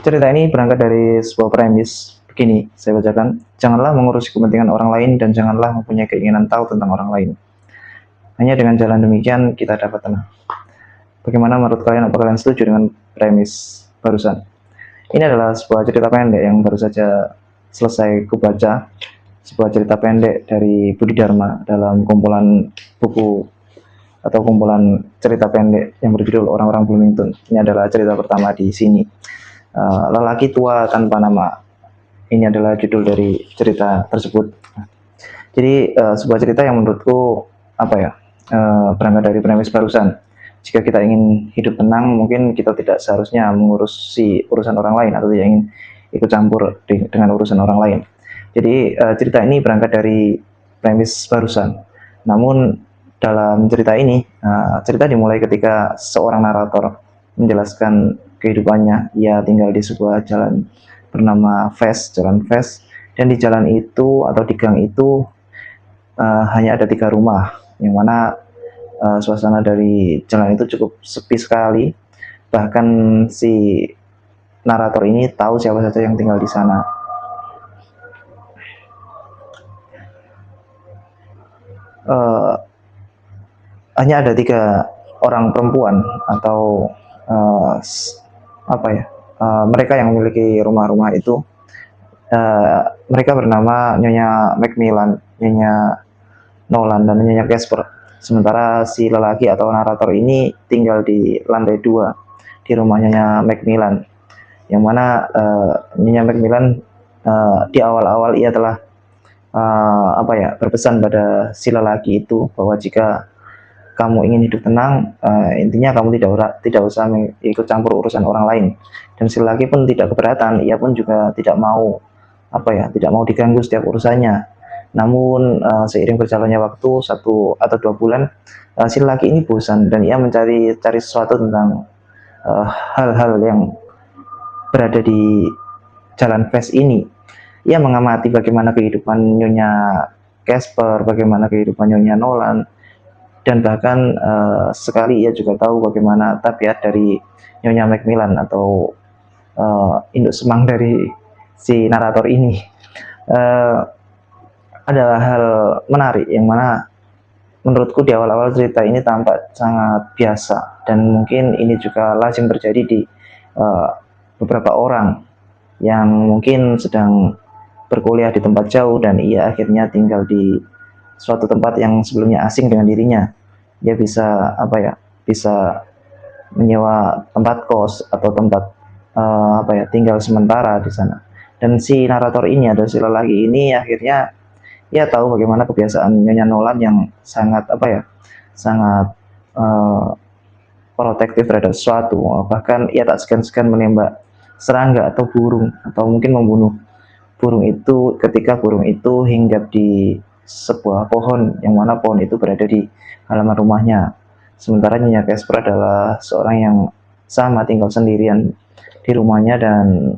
Cerita ini berangkat dari sebuah premis begini, saya bacakan. Janganlah mengurusi kepentingan orang lain dan janganlah mempunyai keinginan tahu tentang orang lain. Hanya dengan jalan demikian kita dapat tenang. Bagaimana menurut kalian? Apa kalian setuju dengan premis barusan? Ini adalah sebuah cerita pendek yang baru saja selesai kubaca. Sebuah cerita pendek dari Budi Dharma dalam kumpulan buku atau kumpulan cerita pendek yang berjudul Orang-orang Bloomington. Ini adalah cerita pertama di sini. Lelaki tua tanpa nama. Ini adalah judul dari cerita tersebut. Jadi sebuah cerita yang menurutku apa ya, berangkat dari premis barusan. Jika kita ingin hidup tenang, mungkin kita tidak seharusnya mengurusi urusan orang lain atau tidak ingin ikut campur dengan urusan orang lain. Jadi cerita ini berangkat dari premis barusan. Namun dalam cerita ini, cerita dimulai ketika seorang narator menjelaskan kehidupannya. Ia tinggal di sebuah jalan bernama Jalan Ves, dan di jalan itu atau di gang itu hanya ada 3 rumah, yang mana suasana dari jalan itu cukup sepi sekali. Bahkan si narator ini tahu siapa saja yang tinggal di sana. Hanya ada 3 orang perempuan atau apa ya, mereka yang memiliki rumah-rumah itu. Mereka bernama Nyonya Macmillan, Nyonya Nolan, dan Nyonya Casper. Sementara si lelaki atau narator ini tinggal di lantai 2 di rumahnya Macmillan, yang mana Nyonya Macmillan di awal-awal ia telah apa ya, berpesan pada si lelaki itu bahwa jika kamu ingin hidup tenang, intinya kamu tidak usah ikut campur urusan orang lain. Dan si lelaki pun tidak keberatan, ia pun juga tidak mau apa ya, tidak mau diganggu setiap urusannya. Namun seiring berjalannya waktu 1 atau 2 bulan, si lelaki ini bosan dan ia mencari sesuatu tentang hal-hal yang berada di jalan Ves ini. Ia mengamati bagaimana kehidupan Nyonya Casper, bagaimana kehidupan Nyonya Nolan, dan bahkan sekali ia juga tahu bagaimana tabiat dari Nyonya Macmillan atau induk semang dari si narator ini. Adalah hal menarik yang mana menurutku di awal-awal cerita ini tampak sangat biasa, dan mungkin ini juga lazim terjadi di beberapa orang yang mungkin sedang berkuliah di tempat jauh dan ia akhirnya tinggal di suatu tempat yang sebelumnya asing dengan dirinya. Dia bisa apa ya, bisa menyewa tempat kos atau tempat apa ya, tinggal sementara di sana. Dan si narator ini, ada si lelaki ini, akhirnya ia tahu bagaimana kebiasaan Nyonya Nolan yang sangat apa ya, sangat protektif terhadap sesuatu. Bahkan ia tak segan-segan menembak serangga atau burung, atau mungkin membunuh burung itu ketika burung itu hinggap di sebuah pohon, yang mana pohon itu berada di halaman rumahnya. Sementara Nyonya Casper adalah seorang yang sama tinggal sendirian di rumahnya, dan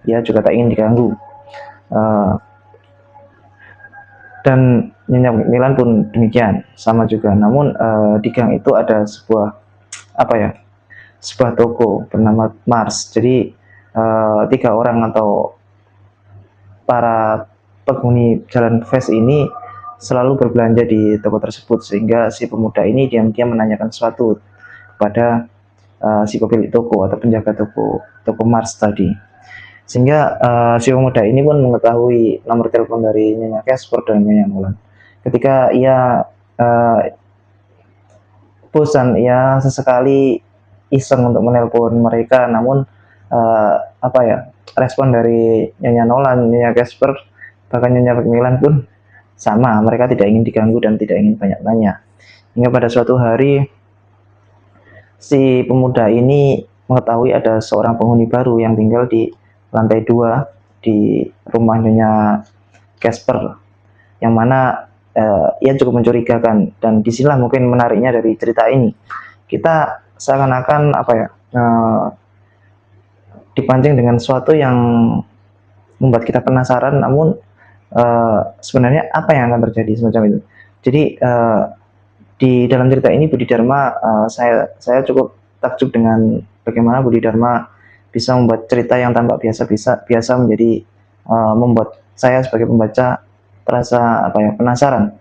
ia juga tak ingin diganggu. Dan Nyonya Milan pun demikian, sama juga. Namun di gang itu ada sebuah apa ya, sebuah toko bernama Mars. Jadi 3 orang atau para penghuni jalan Ves ini selalu berbelanja di toko tersebut, sehingga si pemuda ini diam-diam menanyakan sesuatu kepada si pemilik toko atau penjaga toko Mars tadi. Sehingga si pemuda ini pun mengetahui nomor telepon dari Nyonya Casper dan Nyonya Nolan. Ketika ia bosan, ia sesekali iseng untuk menelpon mereka. Namun apa ya, respon dari Nyonya Nolan, Nyonya Casper, bahkan Nyonya Macmillan pun sama. Mereka tidak ingin diganggu dan tidak ingin banyak tanya. Hingga pada suatu hari si pemuda ini mengetahui ada seorang penghuni baru yang tinggal di lantai 2 di rumah Nyonya Casper, yang mana ia cukup mencurigakan. Dan disinilah mungkin menariknya dari cerita ini. Kita seakan-akan apa ya, dipancing dengan sesuatu yang membuat kita penasaran, namun sebenarnya apa yang akan terjadi semacam itu. Jadi di dalam cerita ini Budi Dharma, saya cukup takjub dengan bagaimana Budi Dharma bisa membuat cerita yang tampak biasa menjadi membuat saya sebagai pembaca terasa penasaran.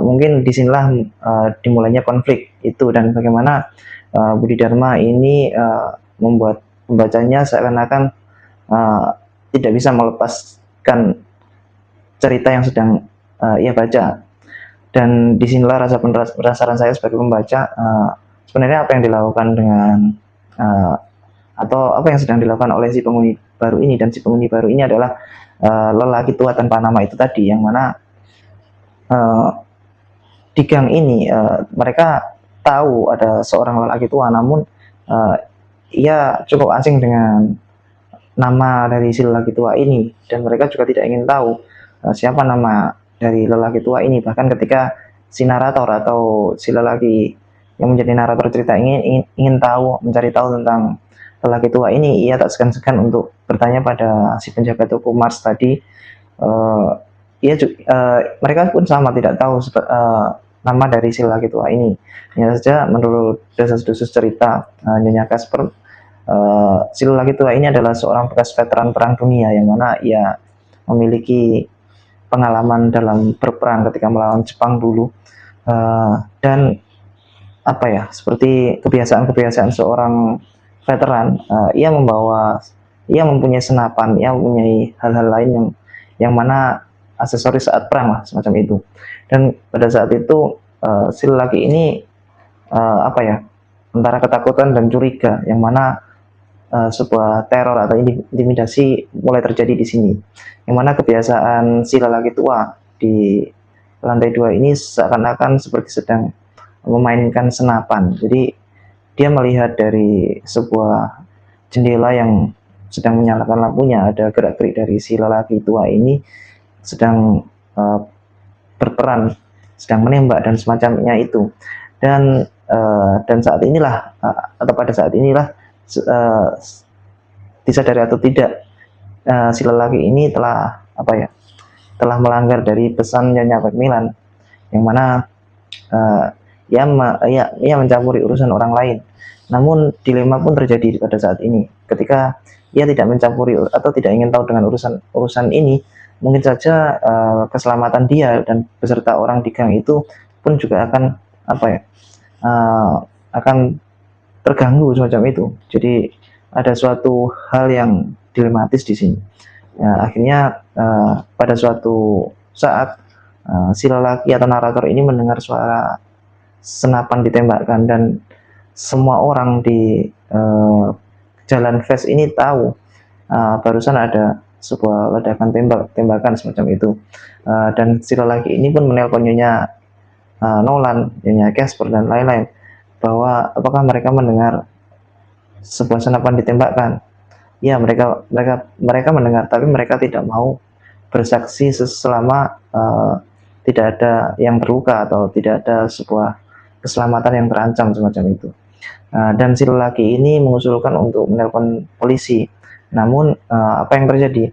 Mungkin disinilah dimulainya konflik itu, dan bagaimana Budi Dharma ini membuat pembacanya seakan-akan tidak bisa melepaskan cerita yang sedang ia baca. Dan disinilah rasa penasaran saya sebagai pembaca, sebenarnya apa yang dilakukan dengan atau apa yang sedang dilakukan oleh si penghuni baru ini. Dan si penghuni baru ini adalah lelaki tua tanpa nama itu tadi, yang mana di gang ini mereka tahu ada seorang lelaki tua, namun ia cukup asing dengan nama dari si lelaki tua ini, dan mereka juga tidak ingin tahu siapa nama dari lelaki tua ini. Bahkan ketika si narator atau si lelaki yang menjadi narator cerita ingin tahu, mencari tahu tentang lelaki tua ini, ia tak segan-segan untuk bertanya pada si penjaga toko Mars tadi. Mereka pun sama tidak tahu nama dari si lelaki tua ini. Hanya saja menurut desas-desus cerita Nyonya Casper, si lelaki tua ini adalah seorang bekas veteran perang dunia, yang mana ia memiliki pengalaman dalam berperang ketika melawan Jepang dulu, dan seperti kebiasaan seorang veteran, ia mempunyai senapan, ia mempunyai hal-hal lain yang mana aksesoris saat perang lah, semacam itu. Dan pada saat itu si lelaki ini antara ketakutan dan curiga, yang mana sebuah teror atau intimidasi mulai terjadi di sini, yang mana kebiasaan si lelaki tua di lantai 2 ini seakan-akan seperti sedang memainkan senapan. Jadi dia melihat dari sebuah jendela yang sedang menyalakan lampunya, ada gerak-gerik dari si lelaki tua ini sedang berperan, sedang menembak dan semacamnya itu. Dan saat inilah atau pada saat inilah disadari atau tidak, si lelaki ini telah melanggar dari pesan Nyonya Macmillan, yang mana ia mencampuri urusan orang lain. Namun dilema pun terjadi pada saat ini, ketika ia tidak mencampuri atau tidak ingin tahu dengan urusan ini, mungkin saja keselamatan dia dan beserta orang di gang itu pun juga akan akan terganggu semacam itu. Jadi ada suatu hal yang dilematis di sini. Akhirnya pada suatu saat si lelaki atau narator ini mendengar suara senapan ditembakkan, dan semua orang di jalan Ves ini tahu barusan ada sebuah ledakan tembakan semacam itu. Dan si lelaki ini pun menelpon Nyonya Nolan, Nyonya Casper dan lain-lain, bahwa apakah mereka mendengar sebuah senapan ditembakkan. Ya, mereka mendengar, tapi mereka tidak mau bersaksi selama tidak ada yang terluka atau tidak ada sebuah keselamatan yang terancam semacam itu. Dan si lelaki ini mengusulkan untuk menelpon polisi. Namun apa yang terjadi?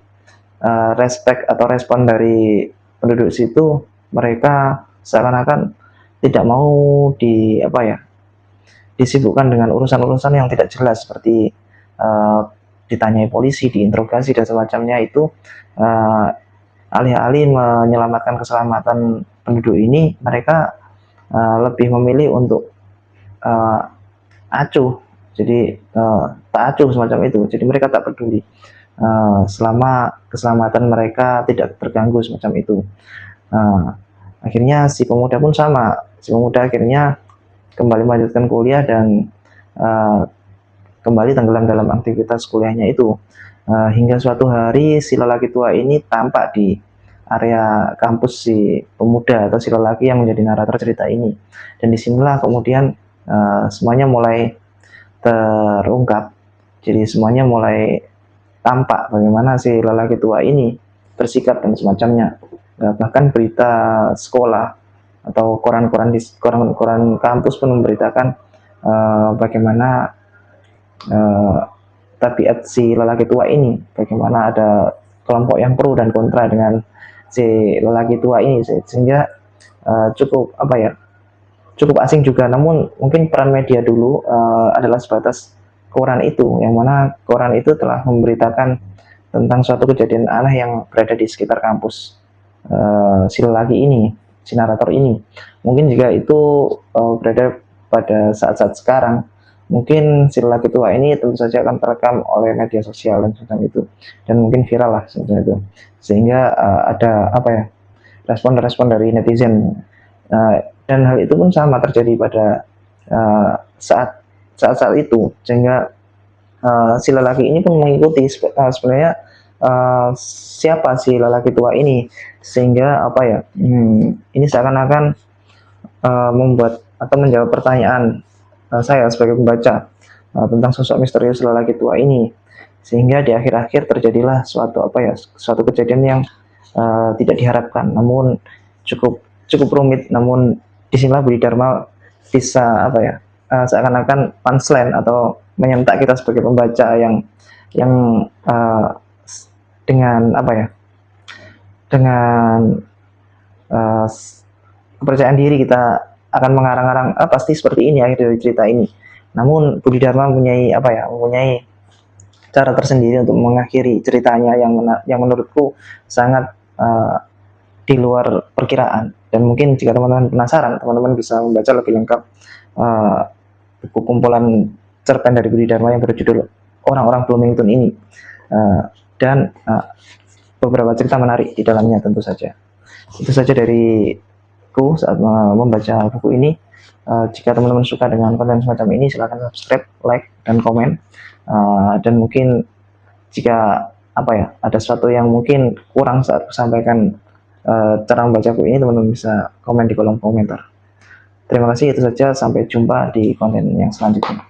Respon dari penduduk situ, mereka seakan-akan tidak mau disibukkan dengan urusan-urusan yang tidak jelas, seperti ditanyai polisi, diinterogasi dan semacamnya itu. Alih-alih menyelamatkan keselamatan penduduk ini, mereka lebih memilih untuk acuh. Jadi tak acuh semacam itu. Jadi mereka tak peduli selama keselamatan mereka tidak terganggu semacam itu. Akhirnya si pemuda pun sama. Si pemuda akhirnya kembali melanjutkan kuliah dan kembali tenggelam dalam aktivitas kuliahnya itu. Hingga suatu hari si lelaki tua ini tampak di area kampus si pemuda atau si lelaki yang menjadi narator cerita ini. Dan disinilah kemudian semuanya mulai terungkap. Jadi semuanya mulai tampak bagaimana si lelaki tua ini bersikap dan semacamnya. Bahkan berita sekolah atau koran kampus pun memberitakan bagaimana tabiat si lelaki tua ini, bagaimana ada kelompok yang pro dan kontra dengan si lelaki tua ini, sehingga cukup asing juga. Namun mungkin peran media dulu adalah sebatas koran itu, yang mana koran itu telah memberitakan tentang suatu kejadian aneh yang berada di sekitar kampus. Si lelaki ini, si narator ini, mungkin jika itu berada pada saat-saat sekarang, mungkin si lelaki tua ini tentu saja akan terekam oleh media sosial dan semacam itu, dan mungkin viral lah semacam itu, sehingga ada apa ya, respon-respon dari netizen. Dan hal itu pun sama terjadi pada saat itu, sehingga si lelaki ini pun mengikuti sebenarnya siapa si lelaki tua ini, sehingga apa ya, ini seakan-akan membuat atau menjawab pertanyaan saya sebagai pembaca tentang sosok misterius lelaki tua ini, sehingga di akhir-akhir terjadilah suatu kejadian yang tidak diharapkan, namun cukup cukup rumit. Namun disinilah Budi Dharma bisa apa ya, seakan-akan punchline atau menyentak kita sebagai pembaca yang dengan apa ya, dengan kepercayaan diri kita akan mengarang-arang pasti seperti ini akhir dari cerita ini. Namun Budi Dharma mempunyai cara tersendiri untuk mengakhiri ceritanya yang menurutku sangat di luar perkiraan. Dan mungkin jika teman-teman penasaran, teman-teman bisa membaca lebih lengkap buku kumpulan cerpen dari Budi Dharma yang berjudul Orang-orang Bloomington ini, dan beberapa cerita menarik di dalamnya tentu saja. Itu saja dariku saat membaca buku ini. Jika teman-teman suka dengan konten semacam ini, silahkan subscribe, like, dan komen. Dan mungkin jika ada sesuatu yang mungkin kurang saat sampaikan cara membaca buku ini, teman-teman bisa komen di kolom komentar. Terima kasih, itu saja. Sampai jumpa di konten yang selanjutnya.